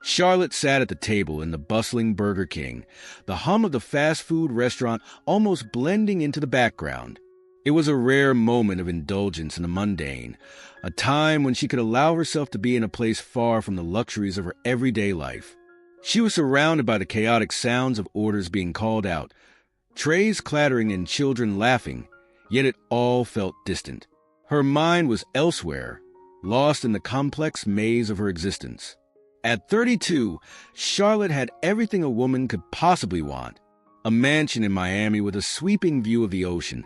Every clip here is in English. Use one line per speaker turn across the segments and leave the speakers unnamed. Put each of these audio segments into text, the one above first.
Charlotte sat at the table in the bustling Burger King, the hum of the fast food restaurant almost blending into the background. It was a rare moment of indulgence in the mundane, a time when she could allow herself to be in a place far from the luxuries of her everyday life. She was surrounded by the chaotic sounds of orders being called out, trays clattering and children laughing, yet it all felt distant. Her mind was elsewhere, lost in the complex maze of her existence. At 32, Charlotte had everything a woman could possibly want. A mansion in Miami with a sweeping view of the ocean,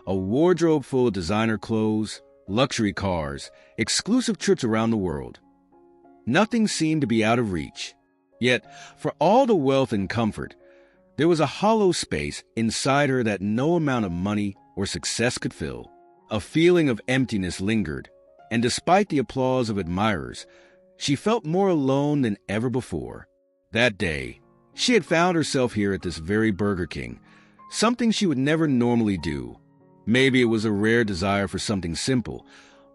a wardrobe full of designer clothes, luxury cars, exclusive trips around the world. Nothing seemed to be out of reach. Yet, for all the wealth and comfort, there was a hollow space inside her that no amount of money or success could fill. A feeling of emptiness lingered, and despite the applause of admirers, she felt more alone than ever before. That day, she had found herself here at this very Burger King, something she would never normally do. Maybe it was a rare desire for something simple,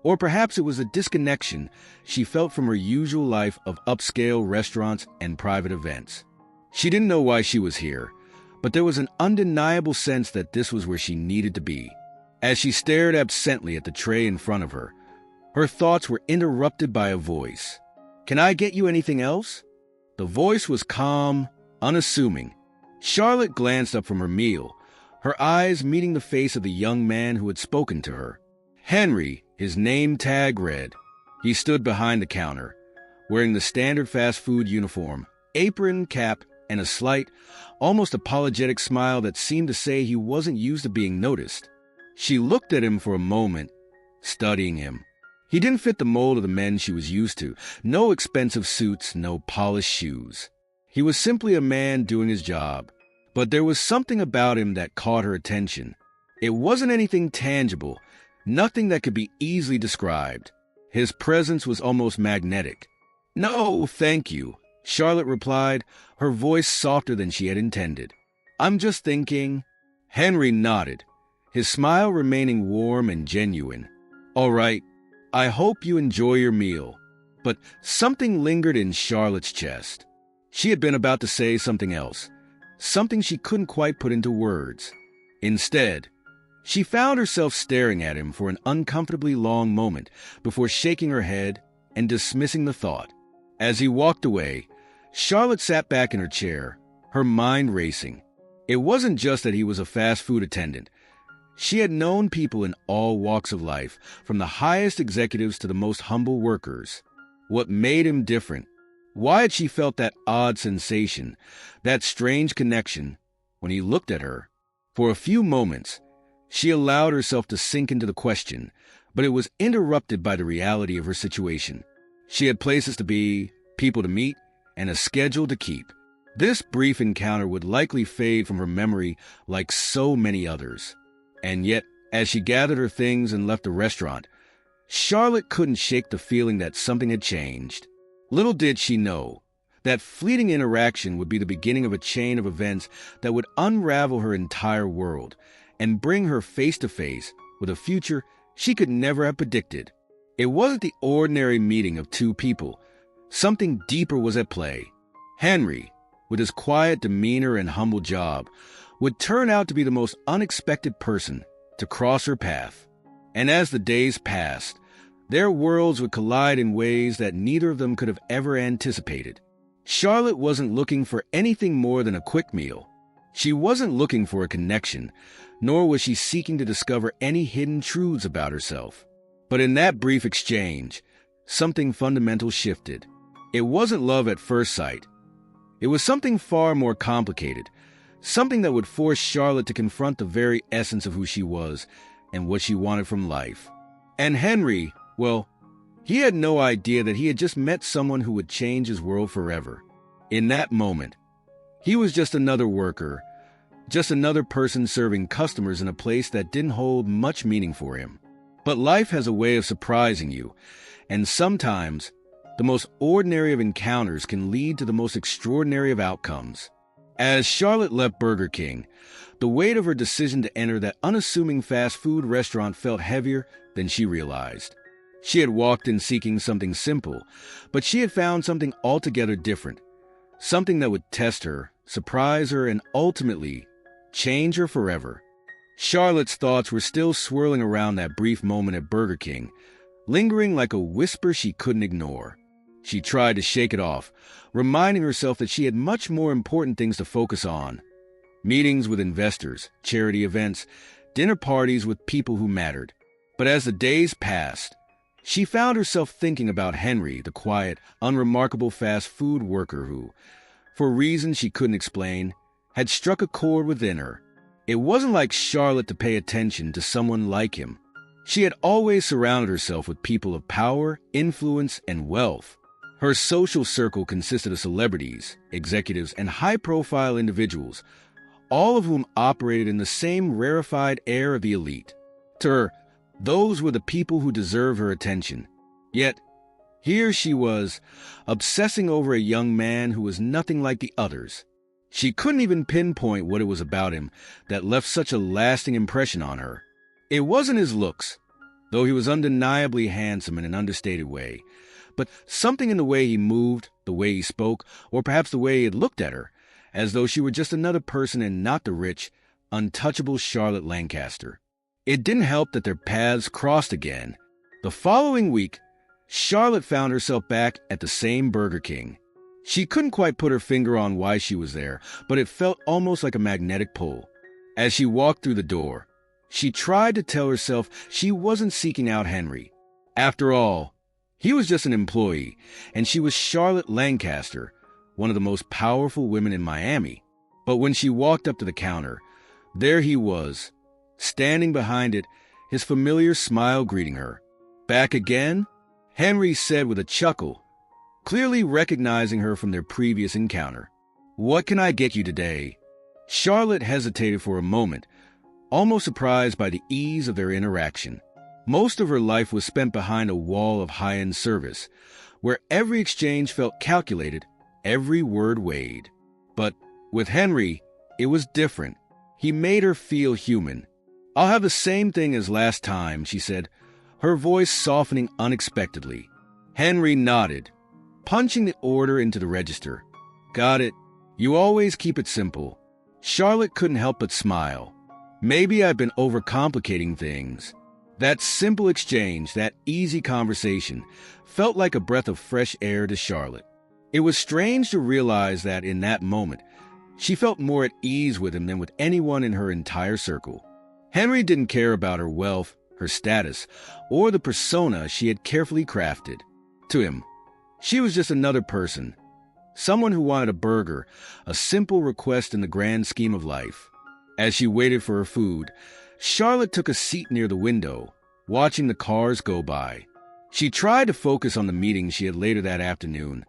or perhaps it was a disconnection she felt from her usual life of upscale restaurants and private events. She didn't know why she was here, but there was an undeniable sense that this was where she needed to be. As she stared absently at the tray in front of her, her thoughts were interrupted by a voice. "Can I get you anything else?" The voice was calm, unassuming. Charlotte glanced up from her meal, her eyes meeting the face of the young man who had spoken to her. Henry, his name tag read. He stood behind the counter, wearing the standard fast food uniform, apron, cap, and a slight, almost apologetic smile that seemed to say he wasn't used to being noticed. She looked at him for a moment, studying him. He didn't fit the mold of the men she was used to. No expensive suits, no polished shoes. He was simply a man doing his job. But there was something about him that caught her attention. It wasn't anything tangible, nothing that could be easily described. His presence was almost magnetic. "No, thank you," Charlotte replied, her voice softer than she had intended. "I'm just thinking." Henry nodded, his smile remaining warm and genuine. "All right, I hope you enjoy your meal." But something lingered in Charlotte's chest. She had been about to say something else, something she couldn't quite put into words. Instead, she found herself staring at him for an uncomfortably long moment before shaking her head and dismissing the thought. As he walked away, Charlotte sat back in her chair, her mind racing. It wasn't just that he was a fast food attendant. She had known people in all walks of life, from the highest executives to the most humble workers. What made him different? Why had she felt that odd sensation, that strange connection, when he looked at her? For a few moments, she allowed herself to sink into the question, but it was interrupted by the reality of her situation. She had places to be, people to meet, and a schedule to keep. This brief encounter would likely fade from her memory like so many others. And yet, as she gathered her things and left the restaurant, Charlotte couldn't shake the feeling that something had changed. Little did she know, that fleeting interaction would be the beginning of a chain of events that would unravel her entire world and bring her face to face with a future she could never have predicted. It wasn't the ordinary meeting of two people. Something deeper was at play. Henry, with his quiet demeanor and humble job, would turn out to be the most unexpected person to cross her path. And as the days passed, their worlds would collide in ways that neither of them could have ever anticipated. Charlotte wasn't looking for anything more than a quick meal. She wasn't looking for a connection, nor was she seeking to discover any hidden truths about herself. But in that brief exchange, something fundamental shifted. It wasn't love at first sight. It was something far more complicated, something that would force Charlotte to confront the very essence of who she was and what she wanted from life. And Henry, well, he had no idea that he had just met someone who would change his world forever. In that moment, he was just another worker, just another person serving customers in a place that didn't hold much meaning for him. But life has a way of surprising you, and sometimes the most ordinary of encounters can lead to the most extraordinary of outcomes. As Charlotte left Burger King, the weight of her decision to enter that unassuming fast food restaurant felt heavier than she realized. She had walked in seeking something simple, but she had found something altogether different. Something that would test her, surprise her, and ultimately change her forever. Charlotte's thoughts were still swirling around that brief moment at Burger King, lingering like a whisper she couldn't ignore. She tried to shake it off, reminding herself that she had much more important things to focus on. Meetings with investors, charity events, dinner parties with people who mattered. But as the days passed, she found herself thinking about Henry, the quiet, unremarkable fast food worker who, for reasons she couldn't explain, had struck a chord within her. It wasn't like Charlotte to pay attention to someone like him. She had always surrounded herself with people of power, influence, and wealth. Her social circle consisted of celebrities, executives, and high-profile individuals, all of whom operated in the same rarefied air of the elite. To her, those were the people who deserved her attention. Yet, here she was, obsessing over a young man who was nothing like the others. She couldn't even pinpoint what it was about him that left such a lasting impression on her. It wasn't his looks, though he was undeniably handsome in an understated way, but something in the way he moved, the way he spoke, or perhaps the way he had looked at her, as though she were just another person and not the rich, untouchable Charlotte Lancaster. It didn't help that their paths crossed again. The following week, Charlotte found herself back at the same Burger King. She couldn't quite put her finger on why she was there, but it felt almost like a magnetic pull. As she walked through the door, she tried to tell herself she wasn't seeking out Henry. After all, he was just an employee, and she was Charlotte Lancaster, one of the most powerful women in Miami. But when she walked up to the counter, there he was, standing behind it, his familiar smile greeting her. "Back again?" Henry said with a chuckle, clearly recognizing her from their previous encounter. "What can I get you today?" Charlotte hesitated for a moment, almost surprised by the ease of their interaction. Most of her life was spent behind a wall of high-end service, where every exchange felt calculated, every word weighed. But with Henry, it was different. He made her feel human. "I'll have the same thing as last time," she said, her voice softening unexpectedly. Henry nodded, punching the order into the register. "Got it. You always keep it simple." Charlotte couldn't help but smile. Maybe I've been overcomplicating things. That simple exchange, that easy conversation, felt like a breath of fresh air to Charlotte. It was strange to realize that in that moment, she felt more at ease with him than with anyone in her entire circle. Henry didn't care about her wealth, her status, or the persona she had carefully crafted. To him, she was just another person, someone who wanted a burger, a simple request in the grand scheme of life. As she waited for her food, Charlotte took a seat near the window, watching the cars go by. She tried to focus on the meeting she had later that afternoon,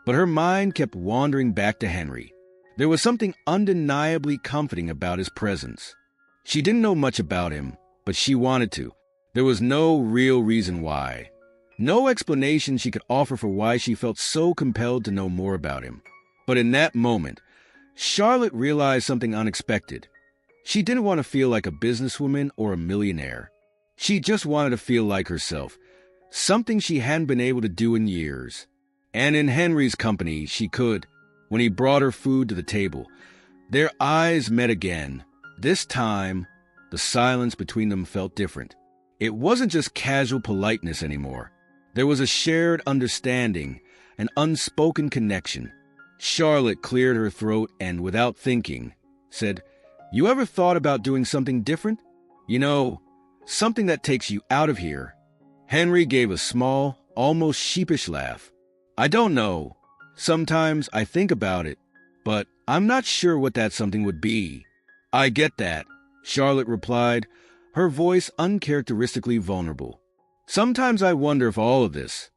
but her mind kept wandering back to Henry. There was something undeniably comforting about his presence. She didn't know much about him, but she wanted to. There was no real reason why. No explanation she could offer for why she felt so compelled to know more about him. But in that moment, Charlotte realized something unexpected. She didn't want to feel like a businesswoman or a millionaire. She just wanted to feel like herself, something she hadn't been able to do in years. And in Henry's company, she could. When he brought her food to the table, their eyes met again. This time, the silence between them felt different. It wasn't just casual politeness anymore. There was a shared understanding, an unspoken connection. Charlotte cleared her throat and, without thinking, said, "You ever thought about doing something different? You know, something that takes you out of here?" Henry gave a small, almost sheepish laugh. "I don't know. Sometimes I think about it, but I'm not sure what that something would be." "I get that," Charlotte replied, her voice uncharacteristically vulnerable. "Sometimes I wonder if all of this,"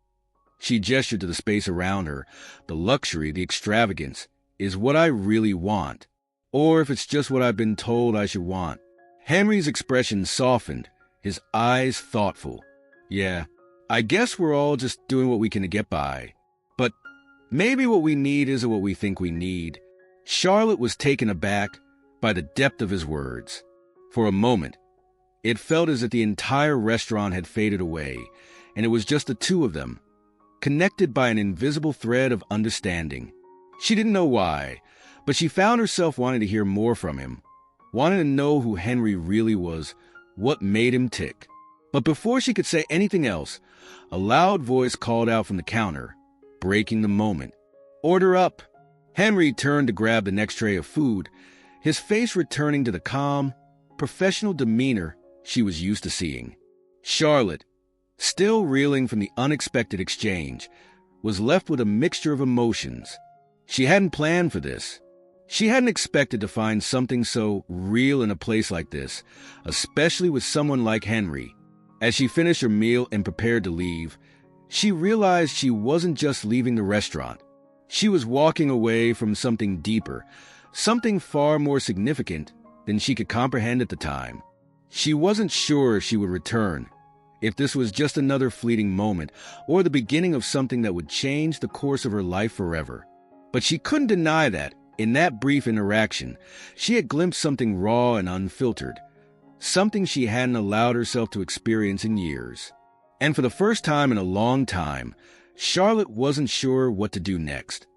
she gestured to the space around her, "the luxury, the extravagance, is what I really want, or if it's just what I've been told I should want." Henry's expression softened, his eyes thoughtful. "Yeah, I guess we're all just doing what we can to get by. But maybe what we need isn't what we think we need." Charlotte was taken aback by the depth of his words. For a moment, it felt as if the entire restaurant had faded away, and it was just the two of them, connected by an invisible thread of understanding. She didn't know why, but she found herself wanting to hear more from him, wanting to know who Henry really was, what made him tick. But before she could say anything else, a loud voice called out from the counter, breaking the moment. "Order up!" Henry turned to grab the next tray of food, his face returning to the calm, professional demeanor she was used to seeing. Charlotte, still reeling from the unexpected exchange, was left with a mixture of emotions. She hadn't planned for this. She hadn't expected to find something so real in a place like this, especially with someone like Henry. As she finished her meal and prepared to leave, she realized she wasn't just leaving the restaurant. She was walking away from something deeper, something far more significant than she could comprehend at the time. She wasn't sure if she would return, if this was just another fleeting moment, or the beginning of something that would change the course of her life forever. But she couldn't deny that, in that brief interaction, she had glimpsed something raw and unfiltered, something she hadn't allowed herself to experience in years. And for the first time in a long time, Charlotte wasn't sure what to do next.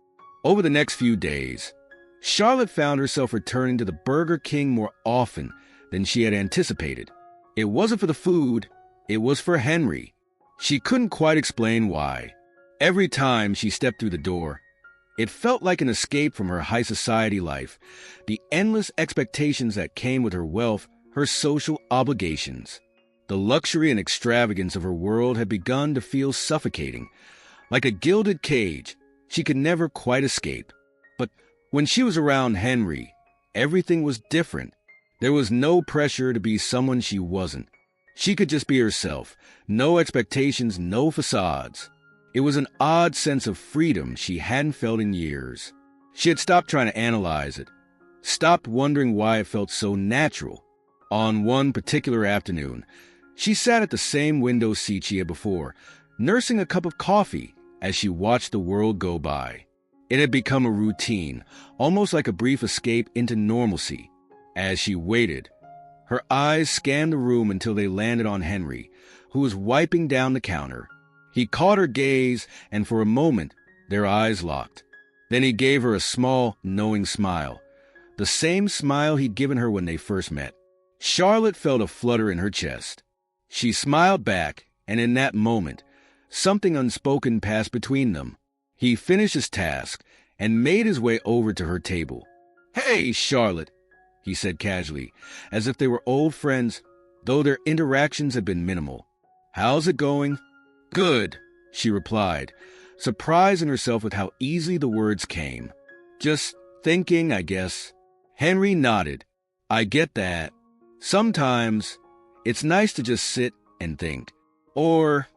Over the next few days, Charlotte found herself returning to the Burger King more often than she had anticipated. It wasn't for the food, it was for Henry. She couldn't quite explain why. Every time she stepped through the door, it felt like an escape from her high society life, the endless expectations that came with her wealth, her social obligations. The luxury and extravagance of her world had begun to feel suffocating, like a gilded cage she could never quite escape. But when she was around Henry, everything was different. There was no pressure to be someone she wasn't. She could just be herself, no expectations, no facades. It was an odd sense of freedom she hadn't felt in years. She had stopped trying to analyze it, stopped wondering why it felt so natural. On one particular afternoon, she sat at the same window seat she had before, nursing a cup of coffee as she watched the world go by. It had become a routine, almost like a brief escape into normalcy. As she waited, her eyes scanned the room until they landed on Henry, who was wiping down the counter. He caught her gaze, and for a moment, their eyes locked. Then he gave her a small, knowing smile, the same smile he'd given her when they first met. Charlotte felt a flutter in her chest. She smiled back, and in that moment, something unspoken passed between them. He finished his task and made his way over to her table. "Hey, Charlotte," he said casually, as if they were old friends, though their interactions had been minimal. "How's it going?" "Good," she replied, surprising herself with how easily the words came. "Just thinking, I guess." Henry nodded. "I get that. Sometimes it's nice to just sit and think. Or,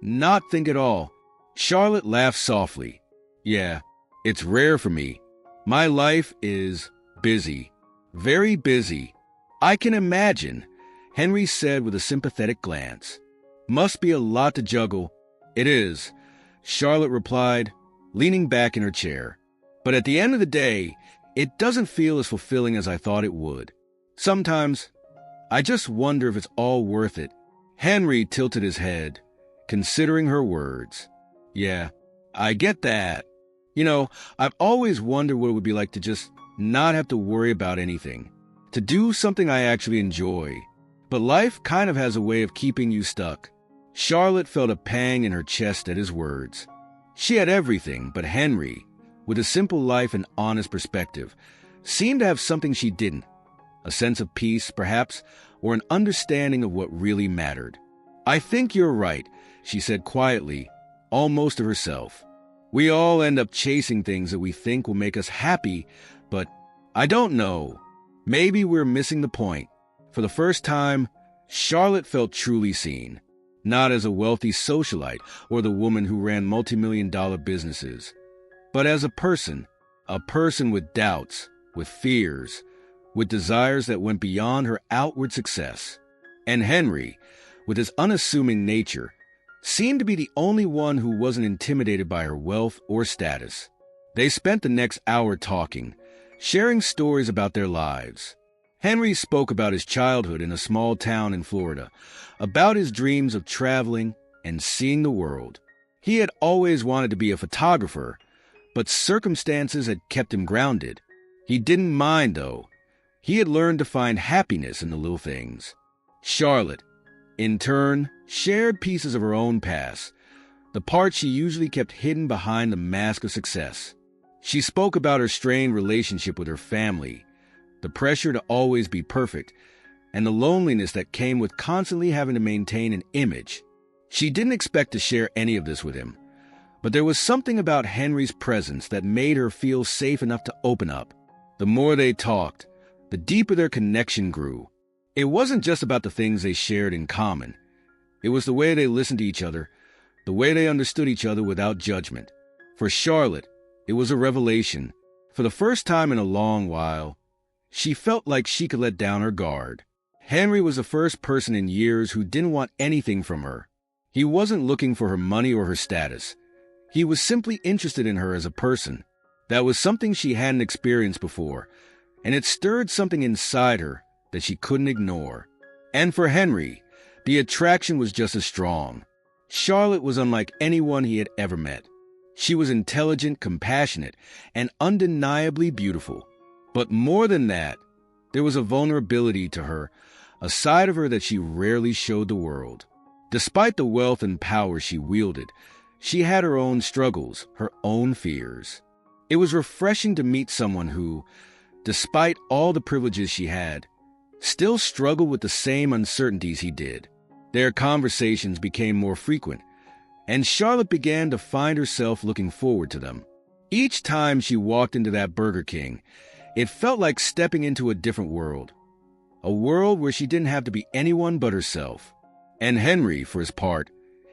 not think at all." Charlotte laughed softly. "Yeah, it's rare for me. My life is busy. Very busy." "I can imagine," Henry said with a sympathetic glance. "Must be a lot to juggle." "It is," Charlotte replied, leaning back in her chair. "But at the end of the day, it doesn't feel as fulfilling as I thought it would. Sometimes, I just wonder if it's all worth it." Henry tilted his head, considering her words. "Yeah, I get that. I've always wondered what it would be like to just not have to worry about anything, to do something I actually enjoy. But life kind of has a way of keeping you stuck." Charlotte felt a pang in her chest at his words. She had everything, but Henry, with a simple life and honest perspective, seemed to have something she didn't. A sense of peace, perhaps, or an understanding of what really mattered. "I think you're right," she said quietly, almost to herself. "We all end up chasing things that we think will make us happy, but I don't know. Maybe we're missing the point." For the first time, Charlotte felt truly seen, not as a wealthy socialite or the woman who ran multi-million-dollar businesses, but as a person with doubts, with fears, with desires that went beyond her outward success. And Henry, with his unassuming nature, seemed to be the only one who wasn't intimidated by her wealth or status. They spent the next hour talking, sharing stories about their lives. Henry spoke about his childhood in a small town in Florida, about his dreams of traveling and seeing the world. He had always wanted to be a photographer, but circumstances had kept him grounded. He didn't mind, though. He had learned to find happiness in the little things. Charlotte, in turn, shared pieces of her own past, the parts she usually kept hidden behind the mask of success. She spoke about her strained relationship with her family, the pressure to always be perfect, and the loneliness that came with constantly having to maintain an image. She didn't expect to share any of this with him, but there was something about Henry's presence that made her feel safe enough to open up. The more they talked, the deeper their connection grew. It wasn't just about the things they shared in common. It was the way they listened to each other, the way they understood each other without judgment. For Charlotte, it was a revelation. For the first time in a long while, she felt like she could let down her guard. Henry was the first person in years who didn't want anything from her. He wasn't looking for her money or her status. He was simply interested in her as a person. That was something she hadn't experienced before, and it stirred something inside her that she couldn't ignore. And for Henry, the attraction was just as strong. Charlotte was unlike anyone he had ever met. She was intelligent, compassionate, and undeniably beautiful. But more than that, there was a vulnerability to her, a side of her that she rarely showed the world. Despite the wealth and power she wielded, she had her own struggles, her own fears. It was refreshing to meet someone who, despite all the privileges she had, still struggled with the same uncertainties he did. Their conversations became more frequent, and Charlotte began to find herself looking forward to them. Each time she walked into that Burger King, it felt like stepping into a different world, a world where she didn't have to be anyone but herself. And Henry, for his part,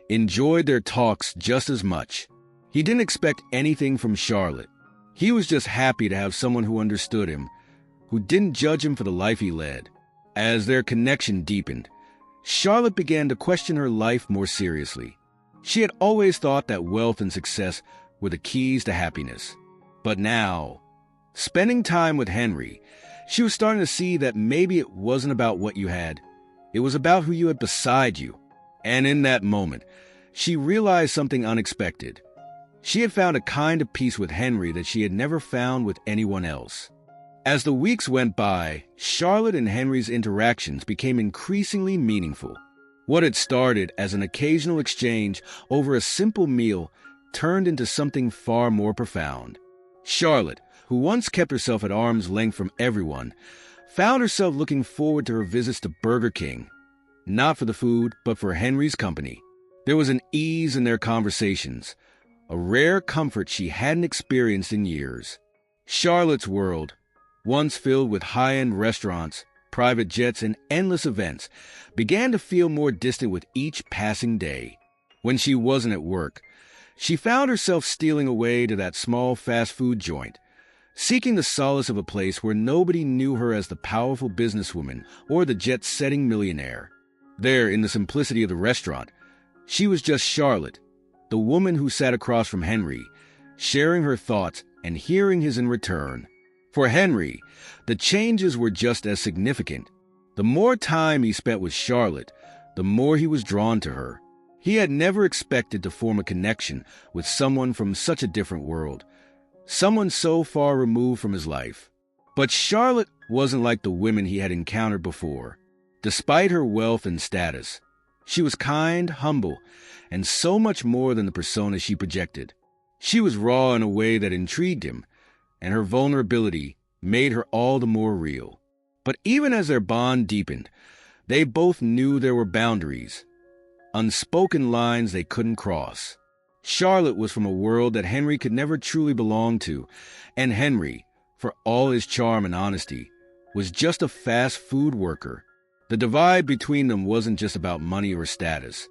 enjoyed their talks just as much. He didn't expect anything from Charlotte. He was just happy to have someone who understood him, who didn't judge him for the life he led. As their connection deepened, Charlotte began to question her life more seriously. She had always thought that wealth and success were the keys to happiness. But now, spending time with Henry, she was starting to see that maybe it wasn't about what you had. It was about who you had beside you. And in that moment, she realized something unexpected. She had found a kind of peace with Henry that she had never found with anyone else. As the weeks went by, Charlotte and Henry's interactions became increasingly meaningful. What had started as an occasional exchange over a simple meal turned into something far more profound. Charlotte, who once kept herself at arm's length from everyone, found herself looking forward to her visits to Burger King, not for the food, but for Henry's company. There was an ease in their conversations, a rare comfort she hadn't experienced in years. Charlotte's world, once filled with high-end restaurants, private jets, and endless events, began to feel more distant with each passing day. When she wasn't at work, she found herself stealing away to that small fast food joint, seeking the solace of a place where nobody knew her as the powerful businesswoman or the jet-setting millionaire. There, in the simplicity of the restaurant, she was just Charlotte, the woman who sat across from Henry, sharing her thoughts and hearing his in return. For Henry, the changes were just as significant. The more time he spent with Charlotte, the more he was drawn to her. He had never expected to form a connection with someone from such a different world, someone so far removed from his life. But Charlotte wasn't like the women he had encountered before. Despite her wealth and status, she was kind, humble, and so much more than the persona she projected. She was raw in a way that intrigued him, and her vulnerability made her all the more real. But even as their bond deepened, they both knew there were boundaries, unspoken lines they couldn't cross. Charlotte was from a world that Henry could never truly belong to, and Henry, for all his charm and honesty, was just a fast food worker. The divide between them wasn't just about money or status.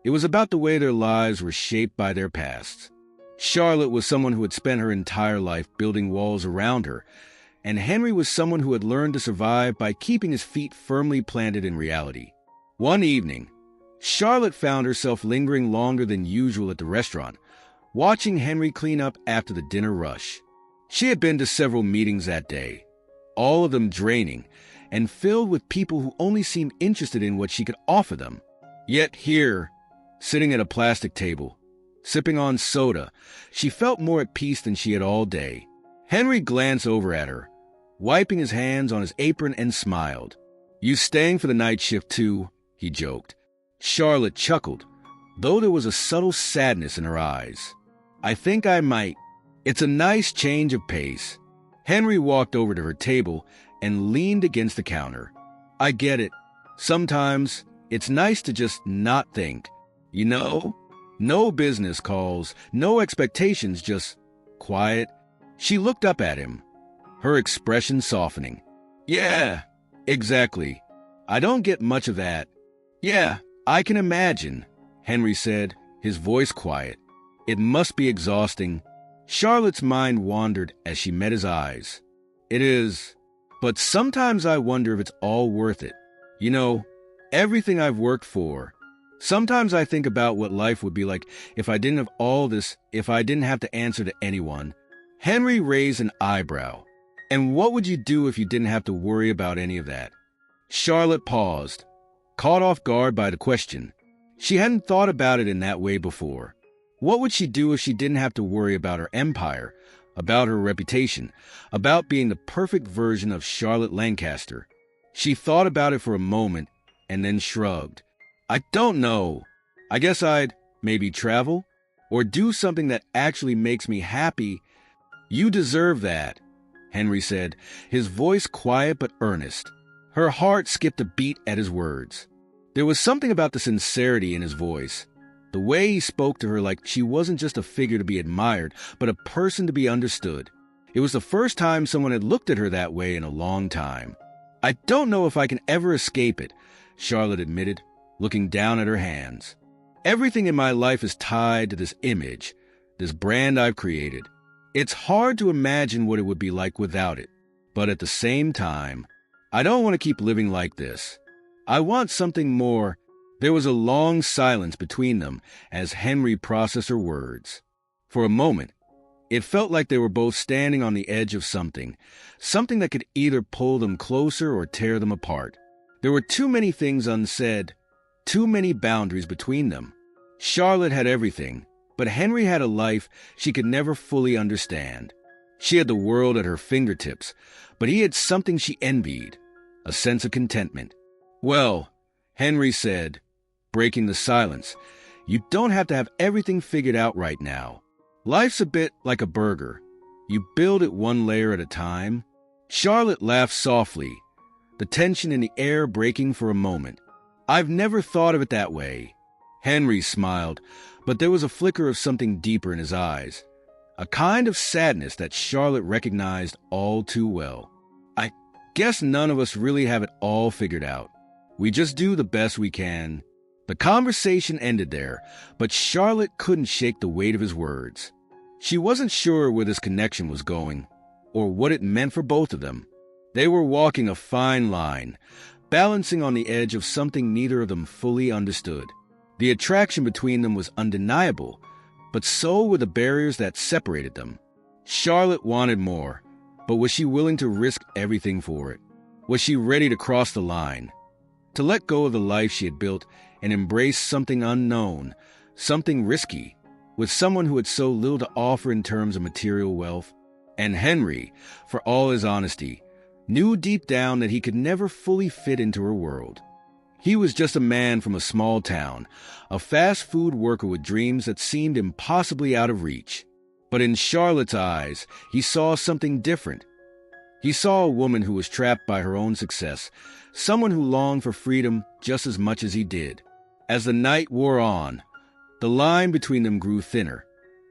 It was about the way their lives were shaped by their pasts. Charlotte was someone who had spent her entire life building walls around her, and Henry was someone who had learned to survive by keeping his feet firmly planted in reality. One evening, Charlotte found herself lingering longer than usual at the restaurant, watching Henry clean up after the dinner rush. She had been to several meetings that day, all of them draining, and filled with people who only seemed interested in what she could offer them. Yet here, sitting at a plastic table, sipping on soda, she felt more at peace than she had all day. Henry glanced over at her, wiping his hands on his apron, and smiled. "You staying for the night shift too?" he joked. Charlotte chuckled, though there was a subtle sadness in her eyes. "I think I might. It's a nice change of pace." Henry walked over to her table and leaned against the counter. "I get it. Sometimes it's nice to just not think. You know? No business calls, no expectations, just quiet." She looked up at him, her expression softening. "Yeah, exactly. I don't get much of that." "Yeah, I can imagine," Henry said, his voice quiet. "It must be exhausting." Charlotte's mind wandered as she met his eyes. "It is, but sometimes I wonder if it's all worth it. You know, everything I've worked for. Sometimes I think about what life would be like if I didn't have all this, if I didn't have to answer to anyone." Henry raised an eyebrow. "And what would you do if you didn't have to worry about any of that?" Charlotte paused, caught off guard by the question. She hadn't thought about it in that way before. What would she do if she didn't have to worry about her empire, about her reputation, about being the perfect version of Charlotte Lancaster? She thought about it for a moment and then shrugged. "I don't know. I guess I'd maybe travel or do something that actually makes me happy." "You deserve that," Henry said, his voice quiet but earnest. Her heart skipped a beat at his words. There was something about the sincerity in his voice, the way he spoke to her like she wasn't just a figure to be admired, but a person to be understood. It was the first time someone had looked at her that way in a long time. "I don't know if I can ever escape it," Charlotte admitted, looking down at her hands. "Everything in my life is tied to this image, this brand I've created. It's hard to imagine what it would be like without it. But at the same time, I don't want to keep living like this. I want something more." There was a long silence between them as Henry processed her words. For a moment, it felt like they were both standing on the edge of something that could either pull them closer or tear them apart. There were too many things unsaid, too many boundaries between them. Charlotte had everything, but Henry had a life she could never fully understand. She had the world at her fingertips, but he had something she envied, a sense of contentment. "Well," Henry said, breaking the silence, "you don't have to have everything figured out right now. Life's a bit like a burger. You build it one layer at a time." Charlotte laughed softly, the tension in the air breaking for a moment. "I've never thought of it that way." Henry smiled, but there was a flicker of something deeper in his eyes, a kind of sadness that Charlotte recognized all too well. "I guess none of us really have it all figured out. We just do the best we can." The conversation ended there, but Charlotte couldn't shake the weight of his words. She wasn't sure where this connection was going, or what it meant for both of them. They were walking a fine line, balancing on the edge of something neither of them fully understood. The attraction between them was undeniable, but so were the barriers that separated them. Charlotte wanted more, but was she willing to risk everything for it? Was she ready to cross the line, to let go of the life she had built and embrace something unknown, something risky, with someone who had so little to offer in terms of material wealth? And Henry, for all his honesty, knew deep down that he could never fully fit into her world. He was just a man from a small town, a fast food worker with dreams that seemed impossibly out of reach. But in Charlotte's eyes, he saw something different. He saw a woman who was trapped by her own success, someone who longed for freedom just as much as he did. As the night wore on, the line between them grew thinner,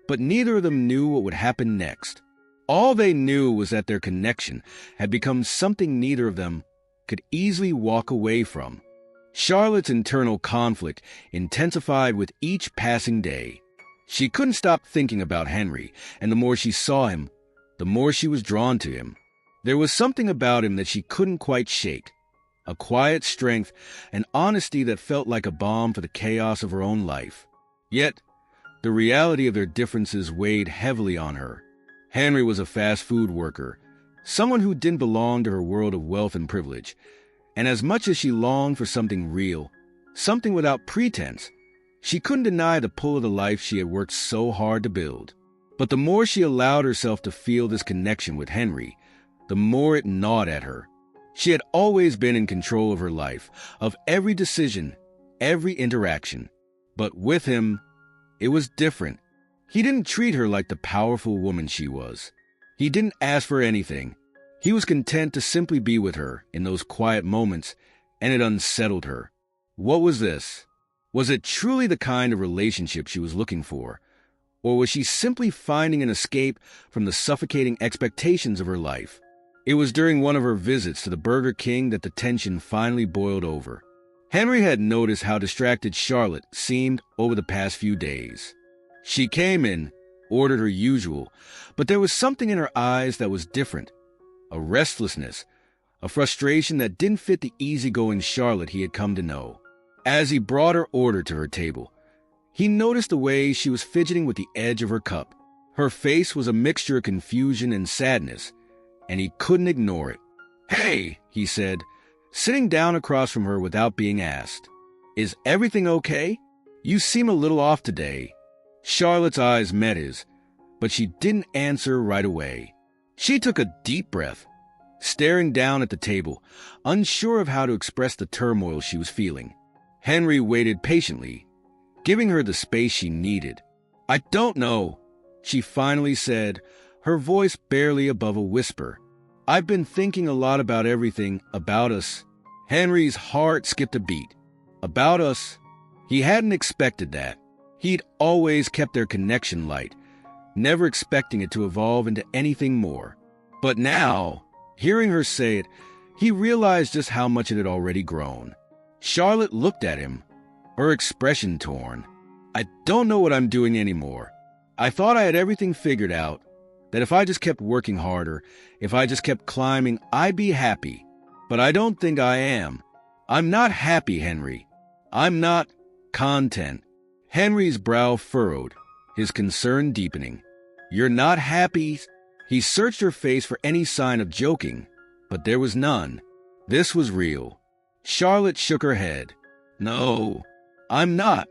but neither of them knew what would happen next. All they knew was that their connection had become something neither of them could easily walk away from. Charlotte's internal conflict intensified with each passing day. She couldn't stop thinking about Henry, and the more she saw him, the more she was drawn to him. There was something about him that she couldn't quite shake, a quiet strength, an honesty that felt like a balm for the chaos of her own life. Yet, the reality of their differences weighed heavily on her. Henry was a fast food worker, someone who didn't belong to her world of wealth and privilege. And as much as she longed for something real, something without pretense, she couldn't deny the pull of the life she had worked so hard to build. But the more she allowed herself to feel this connection with Henry, the more it gnawed at her. She had always been in control of her life, of every decision, every interaction. But with him, it was different. He didn't treat her like the powerful woman she was. He didn't ask for anything. He was content to simply be with her in those quiet moments, and it unsettled her. What was this? Was it truly the kind of relationship she was looking for? Or was she simply finding an escape from the suffocating expectations of her life? It was during one of her visits to the Burger King that the tension finally boiled over. Henry had noticed how distracted Charlotte seemed over the past few days. She came in, ordered her usual, but there was something in her eyes that was different. A restlessness, a frustration that didn't fit the easygoing Charlotte he had come to know. As he brought her order to her table, he noticed the way she was fidgeting with the edge of her cup. Her face was a mixture of confusion and sadness, and he couldn't ignore it. "Hey," he said, sitting down across from her without being asked. "Is everything okay? You seem a little off today." Charlotte's eyes met his, but she didn't answer right away. She took a deep breath, staring down at the table, unsure of how to express the turmoil she was feeling. Henry waited patiently, giving her the space she needed. "I don't know," she finally said, her voice barely above a whisper. "I've been thinking a lot about everything about us." Henry's heart skipped a beat. About us? He hadn't expected that. He'd always kept their connection light, never expecting it to evolve into anything more. But now, hearing her say it, he realized just how much it had already grown. Charlotte looked at him, her expression torn. "I don't know what I'm doing anymore. I thought I had everything figured out, that if I just kept working harder, if I just kept climbing, I'd be happy. But I don't think I am. I'm not happy, Henry. I'm not content." Henry's brow furrowed, his concern deepening. "You're not happy?" He searched her face for any sign of joking, but there was none. This was real. Charlotte shook her head. "No, I'm not.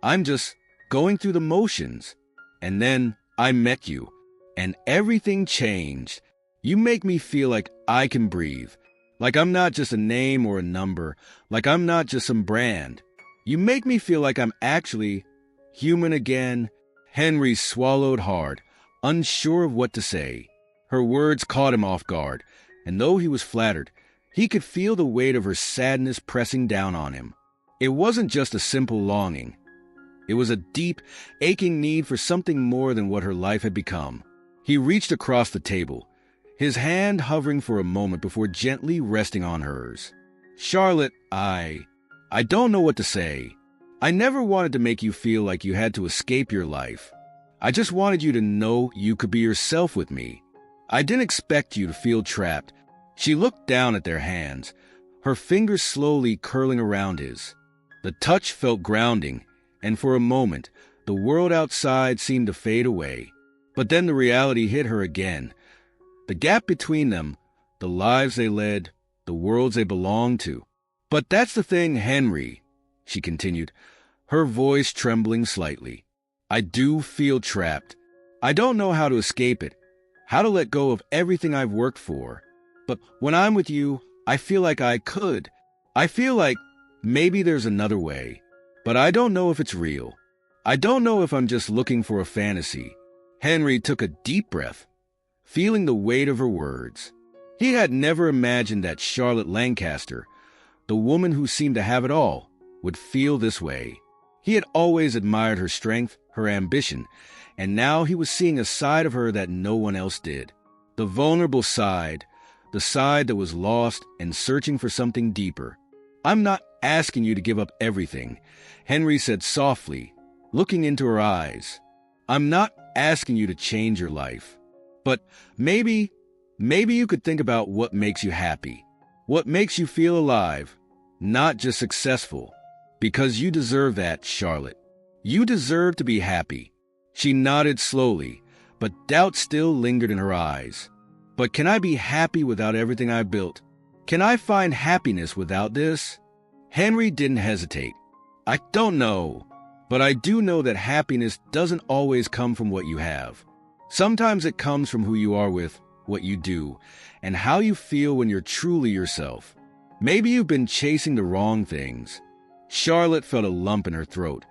I'm just going through the motions. And then I met you, and everything changed. You make me feel like I can breathe, like I'm not just a name or a number, like I'm not just some brand. You make me feel like I'm actually human again." Henry swallowed hard, unsure of what to say. Her words caught him off guard, and though he was flattered, he could feel the weight of her sadness pressing down on him. It wasn't just a simple longing. It was a deep, aching need for something more than what her life had become. He reached across the table, his hand hovering for a moment before gently resting on hers. "Charlotte, I don't know what to say. I never wanted to make you feel like you had to escape your life. I just wanted you to know you could be yourself with me. I didn't expect you to feel trapped." She looked down at their hands, her fingers slowly curling around his. The touch felt grounding, and for a moment, the world outside seemed to fade away. But then the reality hit her again. The gap between them, the lives they led, the worlds they belonged to. "But that's the thing, Henry," she continued, her voice trembling slightly. "I do feel trapped. I don't know how to escape it, how to let go of everything I've worked for. But when I'm with you, I feel like I could. I feel like maybe there's another way. But I don't know if it's real. I don't know if I'm just looking for a fantasy." Henry took a deep breath, feeling the weight of her words. He had never imagined that Charlotte Lancaster, the woman who seemed to have it all, would feel this way. He had always admired her strength, her ambition, and now he was seeing a side of her that no one else did. The vulnerable side, the side that was lost and searching for something deeper. "I'm not asking you to give up everything," Henry said softly, looking into her eyes. "I'm not asking you to change your life. But maybe you could think about what makes you happy, what makes you feel alive, not just successful. Because you deserve that, Charlotte. You deserve to be happy." She nodded slowly, but doubt still lingered in her eyes. But can I be happy without everything I built? Can I find happiness without this? Henry didn't hesitate. I don't know, but I do know that happiness doesn't always come from what you have. Sometimes it comes from who you are with, what you do, and how you feel when you're truly yourself. Maybe you've been chasing the wrong things. Charlotte felt a lump in her throat,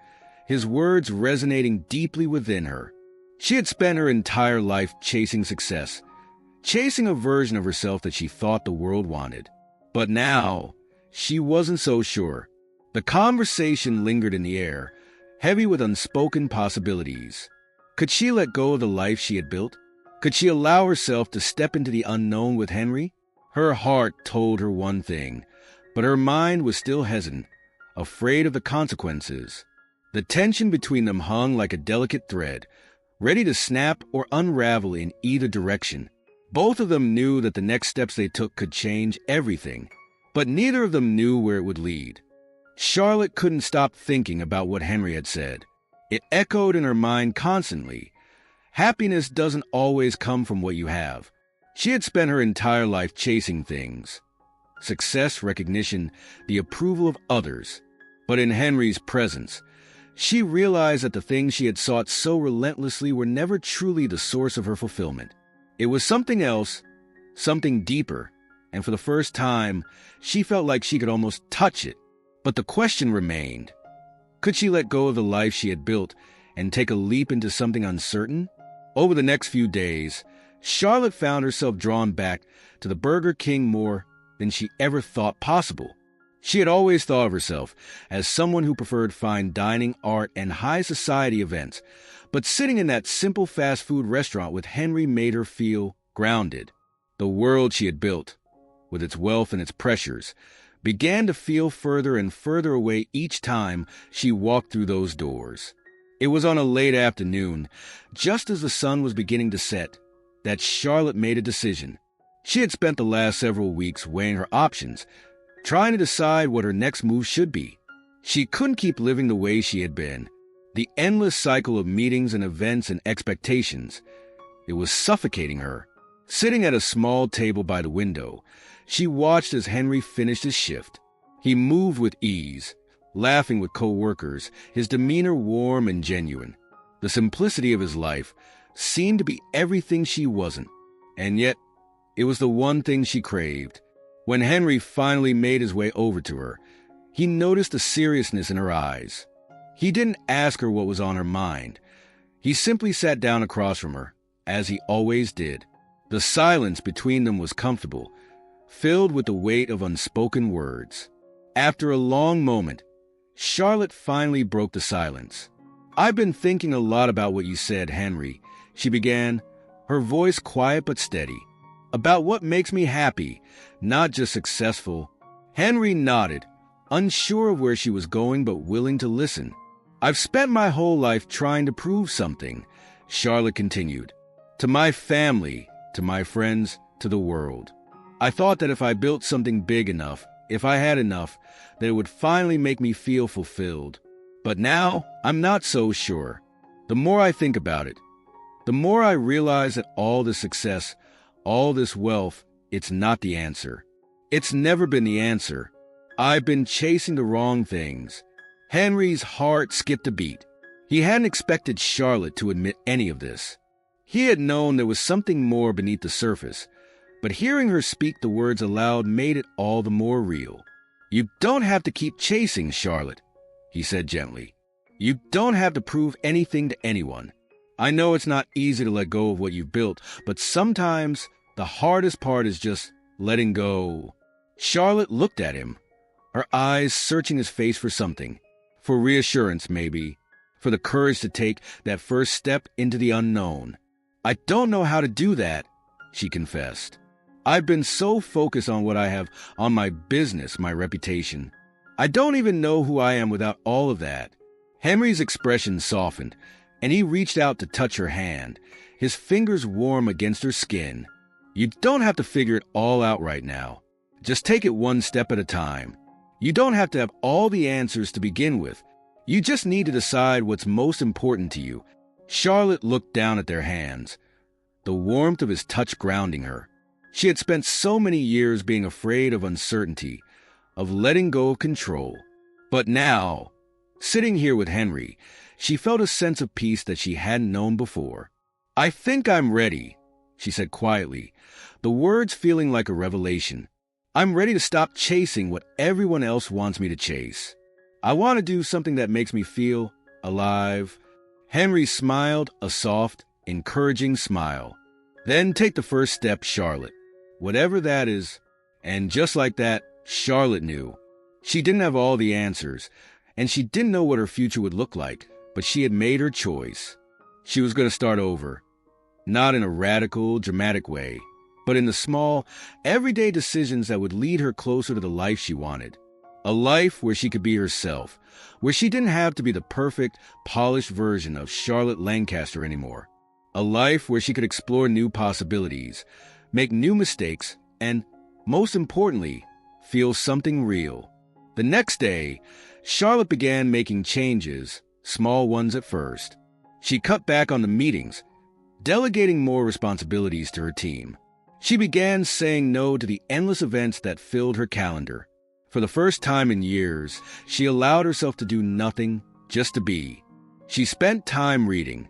his words resonating deeply within her. She had spent her entire life chasing success, chasing a version of herself that she thought the world wanted. But now, she wasn't so sure. The conversation lingered in the air, heavy with unspoken possibilities. Could she let go of the life she had built? Could she allow herself to step into the unknown with Henry? Her heart told her one thing, but her mind was still hesitant, afraid of the consequences. The tension between them hung like a delicate thread, ready to snap or unravel in either direction. Both of them knew that the next steps they took could change everything, but neither of them knew where it would lead. Charlotte couldn't stop thinking about what Henry had said. It echoed in her mind constantly. Happiness doesn't always come from what you have. She had spent her entire life chasing things. Success, recognition, the approval of others. But in Henry's presence, she realized that the things she had sought so relentlessly were never truly the source of her fulfillment. It was something else, something deeper, and for the first time, she felt like she could almost touch it. But the question remained. Could she let go of the life she had built and take a leap into something uncertain? Over the next few days, Charlotte found herself drawn back to the Burger King more than she ever thought possible. She had always thought of herself as someone who preferred fine dining, art, and high society events, but sitting in that simple fast food restaurant with Henry made her feel grounded. The world she had built, with its wealth and its pressures, began to feel further and further away each time she walked through those doors. It was on a late afternoon, just as the sun was beginning to set, that Charlotte made a decision. She had spent the last several weeks weighing her options, trying to decide what her next move should be. She couldn't keep living the way she had been. The endless cycle of meetings and events and expectations. It was suffocating her. Sitting at a small table by the window, she watched as Henry finished his shift. He moved with ease, laughing with co-workers, his demeanor warm and genuine. The simplicity of his life seemed to be everything she wasn't, and yet it was the one thing she craved. When Henry finally made his way over to her, he noticed the seriousness in her eyes. He didn't ask her what was on her mind. He simply sat down across from her, as he always did. The silence between them was comfortable, filled with the weight of unspoken words. After a long moment, Charlotte finally broke the silence. "I've been thinking a lot about what you said, Henry," she began, her voice quiet but steady. "About what makes me happy, not just successful." Henry nodded, unsure of where she was going but willing to listen. "I've spent my whole life trying to prove something," Charlotte continued. "To my family, to my friends, to the world. I thought that if I built something big enough, if I had enough, that it would finally make me feel fulfilled. But now, I'm not so sure. The more I think about it, the more I realize that all this success, all this wealth, it's not the answer. It's never been the answer. I've been chasing the wrong things." Henry's heart skipped a beat. He hadn't expected Charlotte to admit any of this. He had known there was something more beneath the surface, but hearing her speak the words aloud made it all the more real. "You don't have to keep chasing, Charlotte," he said gently. "You don't have to prove anything to anyone. I know it's not easy to let go of what you've built, but sometimes the hardest part is just letting go." Charlotte looked at him, her eyes searching his face for something, for reassurance maybe, for the courage to take that first step into the unknown. "I don't know how to do that," she confessed. "I've been so focused on what I have, on my business, my reputation. I don't even know who I am without all of that." Henry's expression softened, and he reached out to touch her hand, his fingers warm against her skin. "You don't have to figure it all out right now. Just take it one step at a time. You don't have to have all the answers to begin with. You just need to decide what's most important to you." Charlotte looked down at their hands, the warmth of his touch grounding her. She had spent so many years being afraid of uncertainty, of letting go of control. But now, sitting here with Henry, she felt a sense of peace that she hadn't known before. "I think I'm ready," she said quietly, the words feeling like a revelation. "I'm ready to stop chasing what everyone else wants me to chase. I want to do something that makes me feel alive." Henry smiled, a soft, encouraging smile. "Then take the first step, Charlotte. Whatever that is." And just like that, Charlotte knew. She didn't have all the answers, and she didn't know what her future would look like, but she had made her choice. She was going to start over. Not in a radical, dramatic way, but in the small, everyday decisions that would lead her closer to the life she wanted. A life where she could be herself, where she didn't have to be the perfect, polished version of Charlotte Lancaster anymore. A life where she could explore new possibilities, make new mistakes, and, most importantly, feel something real. The next day, Charlotte began making changes, small ones at first. She cut back on the meetings, delegating more responsibilities to her team. She began saying no to the endless events that filled her calendar. For the first time in years, she allowed herself to do nothing, just to be. She spent time reading,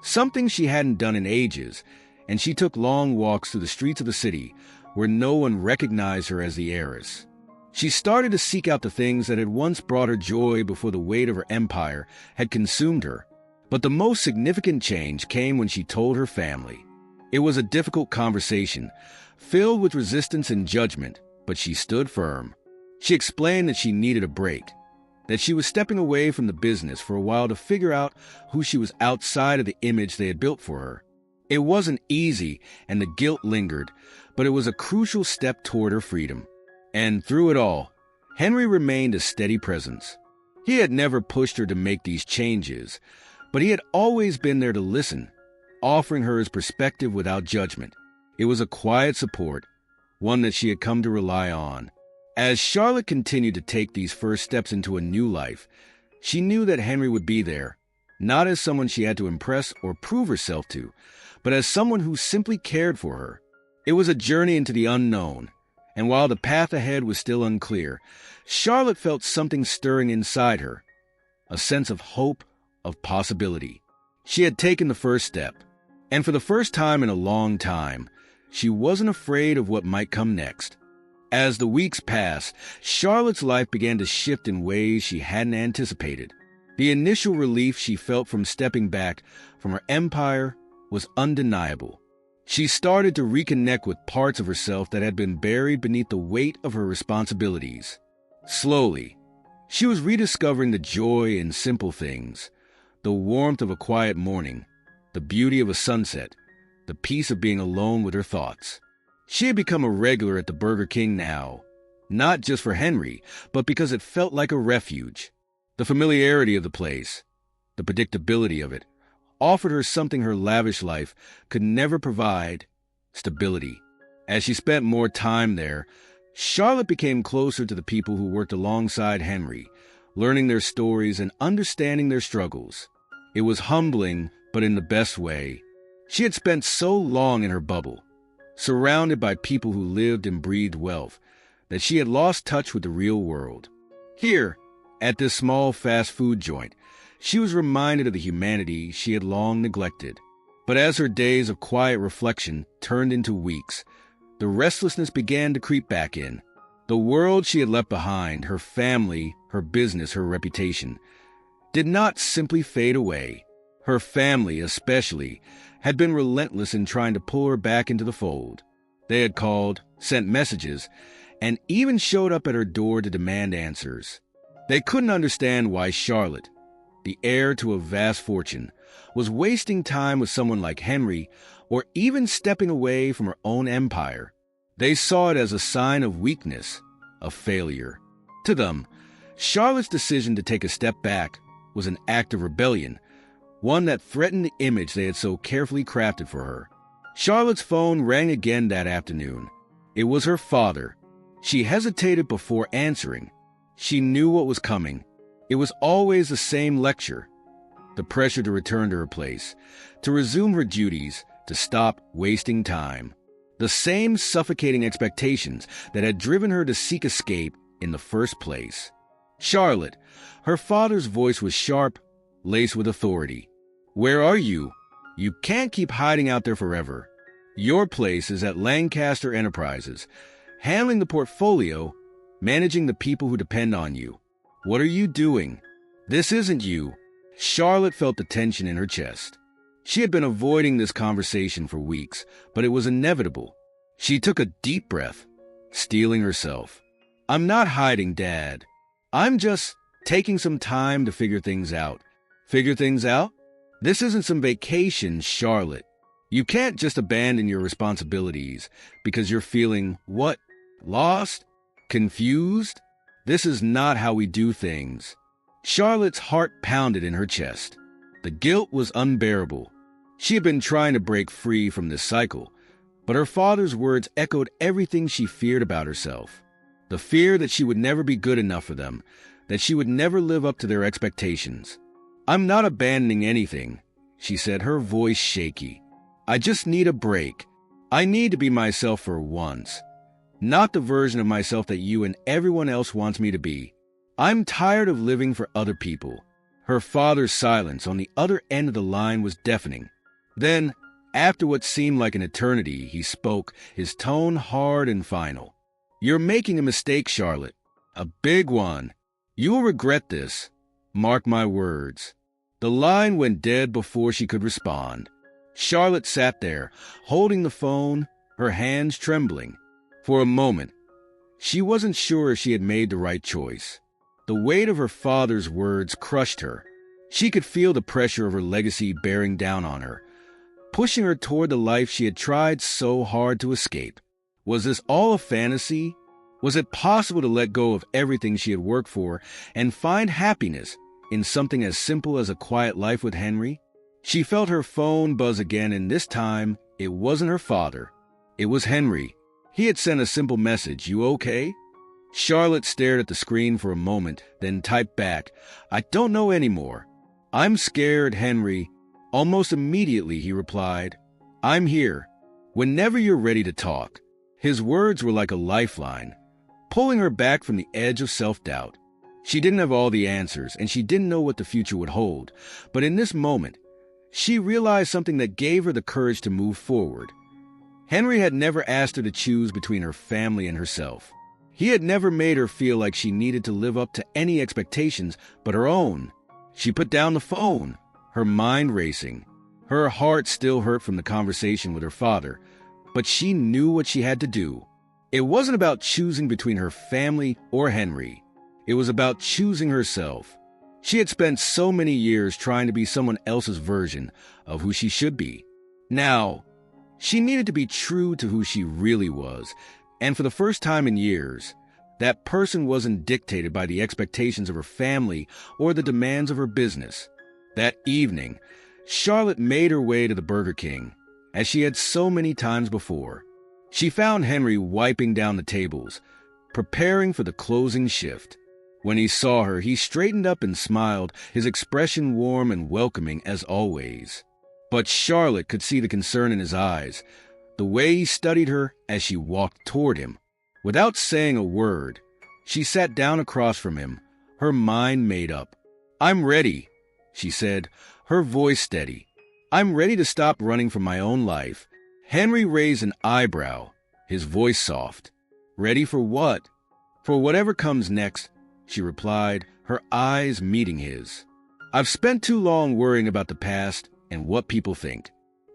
something she hadn't done in ages, and she took long walks through the streets of the city where no one recognized her as the heiress. She started to seek out the things that had once brought her joy before the weight of her empire had consumed her. But the most significant change came when she told her family. It was a difficult conversation, filled with resistance and judgment, but she stood firm. She explained that she needed a break, that she was stepping away from the business for a while to figure out who she was outside of the image they had built for her. It wasn't easy, and the guilt lingered, but it was a crucial step toward her freedom. And through it all, Henry remained a steady presence. He had never pushed her to make these changes, but he had always been there to listen, offering her his perspective without judgment. It was a quiet support, one that she had come to rely on. As Charlotte continued to take these first steps into a new life, she knew that Henry would be there, not as someone she had to impress or prove herself to, but as someone who simply cared for her. It was a journey into the unknown, and while the path ahead was still unclear, Charlotte felt something stirring inside her, a sense of hope, of possibility. She had taken the first step, and for the first time in a long time, she wasn't afraid of what might come next. As the weeks passed, Charlotte's life began to shift in ways she hadn't anticipated. The initial relief she felt from stepping back from her empire was undeniable. She started to reconnect with parts of herself that had been buried beneath the weight of her responsibilities. Slowly, she was rediscovering the joy in simple things, the warmth of a quiet morning, the beauty of a sunset, the peace of being alone with her thoughts. She had become a regular at the Burger King now, not just for Henry, but because it felt like a refuge. The familiarity of the place, the predictability of it, offered her something her lavish life could never provide: stability. As she spent more time there, Charlotte became closer to the people who worked alongside Henry, learning their stories and understanding their struggles. It was humbling, but in the best way. She had spent so long in her bubble, surrounded by people who lived and breathed wealth, that she had lost touch with the real world. Here, at this small fast food joint, she was reminded of the humanity she had long neglected. But as her days of quiet reflection turned into weeks, the restlessness began to creep back in. The world she had left behind, her family, her business, her reputation, did not simply fade away. Her family, especially, had been relentless in trying to pull her back into the fold. They had called, sent messages, and even showed up at her door to demand answers. They couldn't understand why Charlotte, the heir to a vast fortune, was wasting time with someone like Henry, or even stepping away from her own empire. They saw it as a sign of weakness, of failure. To them, Charlotte's decision to take a step back was an act of rebellion, one that threatened the image they had so carefully crafted for her. Charlotte's phone rang again that afternoon. It was her father. She hesitated before answering. She knew what was coming. It was always the same lecture. The pressure to return to her place, to resume her duties, to stop wasting time. The same suffocating expectations that had driven her to seek escape in the first place. Charlotte, her father's voice was sharp, laced with authority. Where are you? You can't keep hiding out there forever. Your place is at Lancaster Enterprises, handling the portfolio, managing the people who depend on you. What are you doing? This isn't you. Charlotte felt the tension in her chest. She had been avoiding this conversation for weeks, but it was inevitable. She took a deep breath, steeling herself. I'm not hiding, Dad. I'm just taking some time to figure things out. Figure things out? This isn't some vacation, Charlotte. You can't just abandon your responsibilities because you're feeling, what? Lost? Confused? This is not how we do things. Charlotte's heart pounded in her chest. The guilt was unbearable. She had been trying to break free from this cycle, but her father's words echoed everything she feared about herself. The fear that she would never be good enough for them, that she would never live up to their expectations. I'm not abandoning anything, she said, her voice shaky. I just need a break. I need to be myself for once. Not the version of myself that you and everyone else wants me to be. I'm tired of living for other people. Her father's silence on the other end of the line was deafening. Then, after what seemed like an eternity, he spoke, his tone hard and final. You're making a mistake, Charlotte. A big one. You will regret this. Mark my words. The line went dead before she could respond. Charlotte sat there, holding the phone, her hands trembling. For a moment, she wasn't sure if she had made the right choice. The weight of her father's words crushed her. She could feel the pressure of her legacy bearing down on her, pushing her toward the life she had tried so hard to escape. Was this all a fantasy? Was it possible to let go of everything she had worked for and find happiness in something as simple as a quiet life with Henry? She felt her phone buzz again, and this time, it wasn't her father. It was Henry. He had sent a simple message, "You okay?" Charlotte stared at the screen for a moment, then typed back, "I don't know anymore. I'm scared, Henry." Almost immediately, he replied, "I'm here, whenever you're ready to talk." His words were like a lifeline, pulling her back from the edge of self-doubt. She didn't have all the answers, and she didn't know what the future would hold. But in this moment, she realized something that gave her the courage to move forward. Henry had never asked her to choose between her family and herself. He had never made her feel like she needed to live up to any expectations but her own. She put down the phone, her mind racing. Her heart still hurt from the conversation with her father, but she knew what she had to do. It wasn't about choosing between her family or Henry. It was about choosing herself. She had spent so many years trying to be someone else's version of who she should be. Now, she needed to be true to who she really was, and for the first time in years, that person wasn't dictated by the expectations of her family or the demands of her business. That evening, Charlotte made her way to the Burger King, as she had so many times before. She found Henry wiping down the tables, preparing for the closing shift. When he saw her, he straightened up and smiled, his expression warm and welcoming as always. But Charlotte could see the concern in his eyes, the way he studied her as she walked toward him. Without saying a word, she sat down across from him, her mind made up. "I'm ready," she said, her voice steady. "I'm ready to stop running from my own life." Henry raised an eyebrow, his voice soft. "Ready for what?" "For whatever comes next," she replied, her eyes meeting his. "I've spent too long worrying about the past and what people think.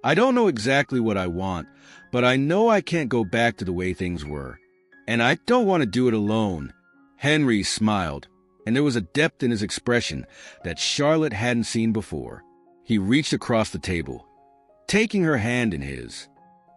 I don't know exactly what I want, but I know I can't go back to the way things were. And I don't want to do it alone." Henry smiled, and there was a depth in his expression that Charlotte hadn't seen before. He reached across the table, taking her hand in his.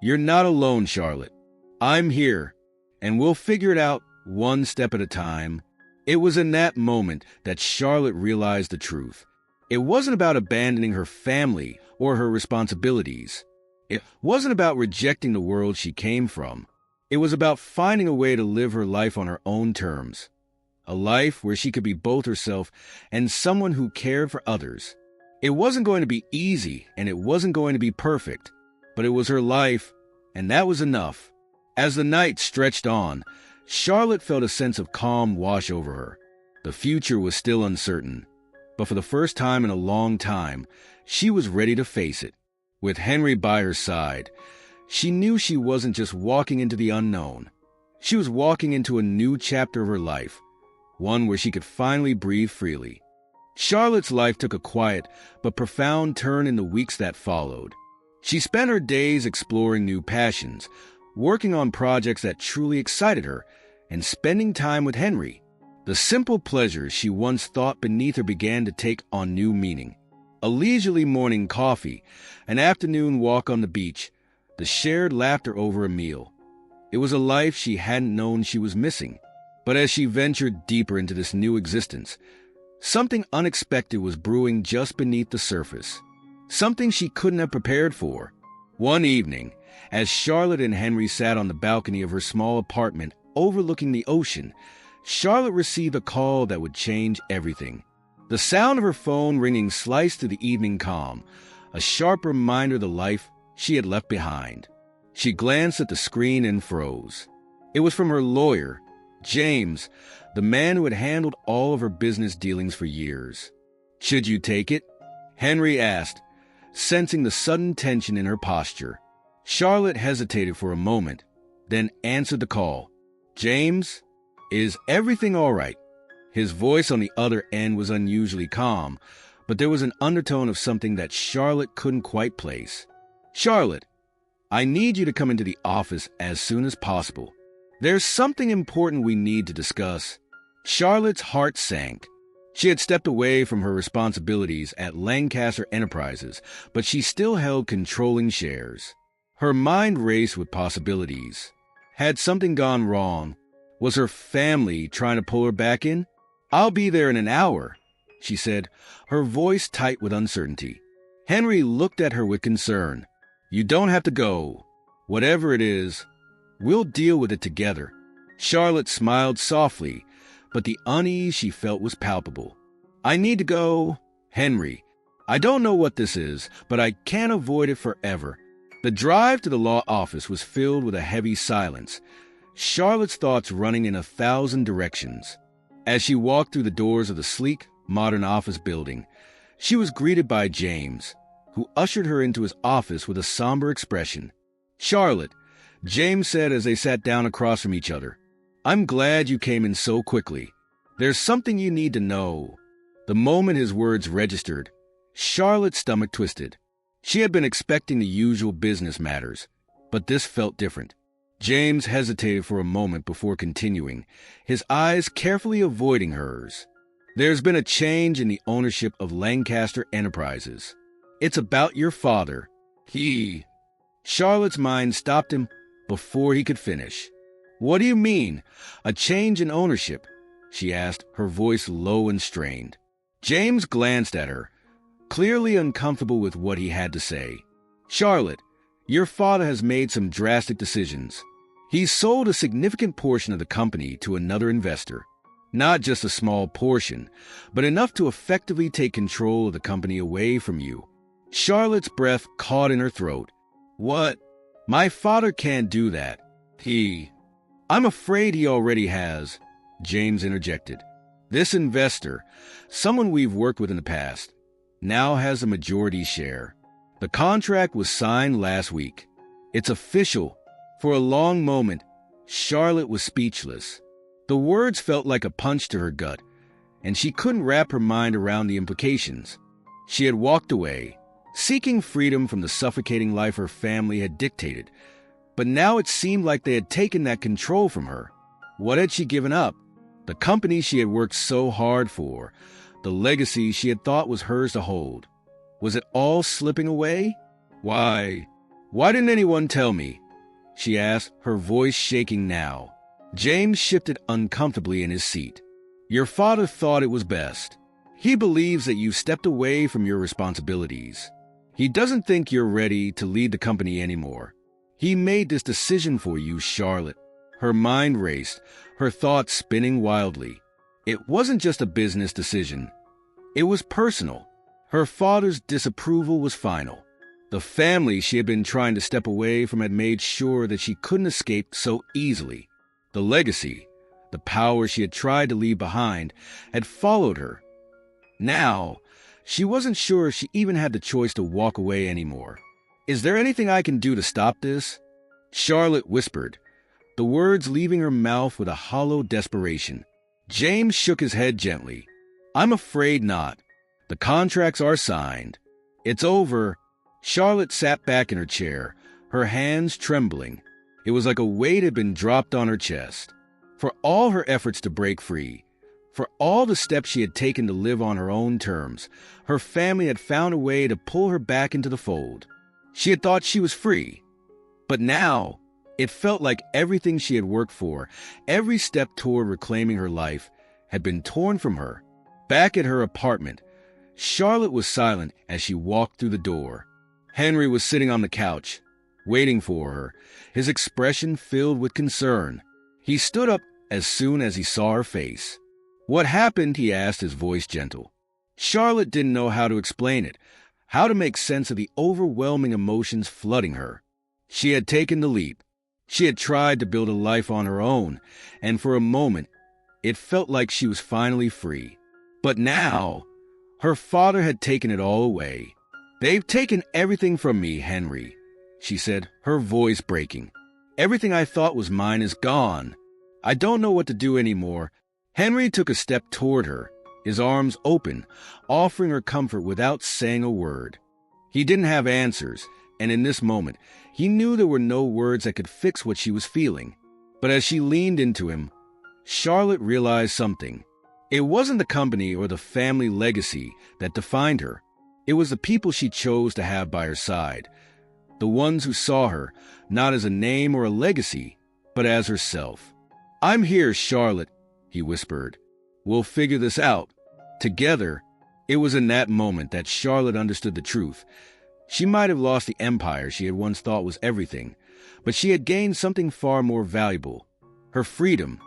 "You're not alone, Charlotte. I'm here, and we'll figure it out one step at a time." It was in that moment that Charlotte realized the truth. It wasn't about abandoning her family or her responsibilities. It wasn't about rejecting the world she came from. It was about finding a way to live her life on her own terms. A life where she could be both herself and someone who cared for others. It wasn't going to be easy, and it wasn't going to be perfect, but it was her life, And that was enough. As the night stretched on, Charlotte felt a sense of calm wash over her. The future was still uncertain, but for the first time in a long time, she was ready to face it. With Henry by her side, she knew she wasn't just walking into the unknown. She was walking into a new chapter of her life, one where she could finally breathe freely. Charlotte's life took a quiet but profound turn in the weeks that followed. She spent her days exploring new passions, working on projects that truly excited her, and spending time with Henry. The simple pleasures she once thought beneath her began to take on new meaning. A leisurely morning coffee, an afternoon walk on the beach, the shared laughter over a meal. It was a life she hadn't known she was missing. But as she ventured deeper into this new existence, something unexpected was brewing just beneath the surface. Something she couldn't have prepared for. One evening, as Charlotte and Henry sat on the balcony of her small apartment overlooking the ocean, Charlotte received a call that would change everything. The sound of her phone ringing sliced through the evening calm, a sharp reminder of the life she had left behind. She glanced at the screen and froze. It was from her lawyer, James, the man who had handled all of her business dealings for years. "Should you take it?" Henry asked, sensing the sudden tension in her posture. Charlotte hesitated for a moment, then answered the call. "James, is everything all right?" His voice on the other end was unusually calm, but there was an undertone of something that Charlotte couldn't quite place. "Charlotte, I need you to come into the office as soon as possible. There's something important we need to discuss." Charlotte's heart sank. She had stepped away from her responsibilities at Lancaster Enterprises, but she still held controlling shares. Her mind raced with possibilities. Had something gone wrong? Was her family trying to pull her back in? "I'll be there in an hour," she said, her voice tight with uncertainty. Henry looked at her with concern. "You don't have to go. Whatever it is, we'll deal with it together." Charlotte smiled softly, but the unease she felt was palpable. "I need to go, Henry. I don't know what this is, but I can't avoid it forever." The drive to the law office was filled with a heavy silence, Charlotte's thoughts running in 1,000 directions. As she walked through the doors of the sleek, modern office building, she was greeted by James, who ushered her into his office with a somber expression. "Charlotte," James said as they sat down across from each other, "I'm glad you came in so quickly. There's something you need to know." The moment his words registered, Charlotte's stomach twisted. She had been expecting the usual business matters, but this felt different. James hesitated for a moment before continuing, his eyes carefully avoiding hers. "There's been a change in the ownership of Lancaster Enterprises. It's about your father. Charlotte's mind stopped him before he could finish. "What do you mean, a change in ownership?" she asked, her voice low and strained. James glanced at her, clearly uncomfortable with what he had to say. "Charlotte, your father has made some drastic decisions. He's sold a significant portion of the company to another investor. Not just a small portion, but enough to effectively take control of the company away from you." Charlotte's breath caught in her throat. "What? My father can't do that. I'm afraid he already has," James interjected. "This investor, someone we've worked with in the past, now has a majority share. The contract was signed last week. It's official." For a long moment, Charlotte was speechless. The words felt like a punch to her gut, and she couldn't wrap her mind around the implications. She had walked away, seeking freedom from the suffocating life her family had dictated, but now it seemed like they had taken that control from her. What had she given up? The company she had worked so hard for, the legacy she had thought was hers to hold. Was it all slipping away? Why didn't anyone tell me?" she asked, her voice shaking now. James shifted uncomfortably in his seat. "Your father thought it was best. He believes that you've stepped away from your responsibilities. He doesn't think you're ready to lead the company anymore. He made this decision for you, Charlotte." Her mind raced, her thoughts spinning wildly. It wasn't just a business decision. It was personal. Her father's disapproval was final. The family she had been trying to step away from had made sure that she couldn't escape so easily. The legacy, the power she had tried to leave behind, had followed her. Now, she wasn't sure if she even had the choice to walk away anymore. "Is there anything I can do to stop this?" Charlotte whispered, the words leaving her mouth with a hollow desperation. James shook his head gently. "I'm afraid not. The contracts are signed. It's over." Charlotte sat back in her chair, her hands trembling. It was like a weight had been dropped on her chest. For all her efforts to break free, for all the steps she had taken to live on her own terms, her family had found a way to pull her back into the fold. She had thought she was free. But now, it felt like everything she had worked for, every step toward reclaiming her life, had been torn from her. Back at her apartment, Charlotte was silent as she walked through the door. Henry was sitting on the couch, waiting for her, his expression filled with concern. He stood up as soon as he saw her face. "What happened?" he asked, his voice gentle. Charlotte didn't know how to explain it, how to make sense of the overwhelming emotions flooding her. She had taken the leap. She had tried to build a life on her own, and for a moment, it felt like she was finally free. But now, her father had taken it all away. "They've taken everything from me, Henry," she said, her voice breaking. "Everything I thought was mine is gone. I don't know what to do anymore." Henry took a step toward her, his arms open, offering her comfort without saying a word. He didn't have answers, and in this moment, he knew there were no words that could fix what she was feeling. But as she leaned into him, Charlotte realized something. It wasn't the company or the family legacy that defined her. It was the people she chose to have by her side, the ones who saw her, not as a name or a legacy, but as herself. "I'm here, Charlotte," he whispered. "We'll figure this out. Together." It was in that moment that Charlotte understood the truth. She might have lost the empire she had once thought was everything, but she had gained something far more valuable, her freedom,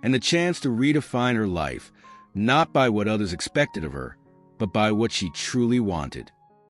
and the chance to redefine her life, not by what others expected of her, but by what she truly wanted.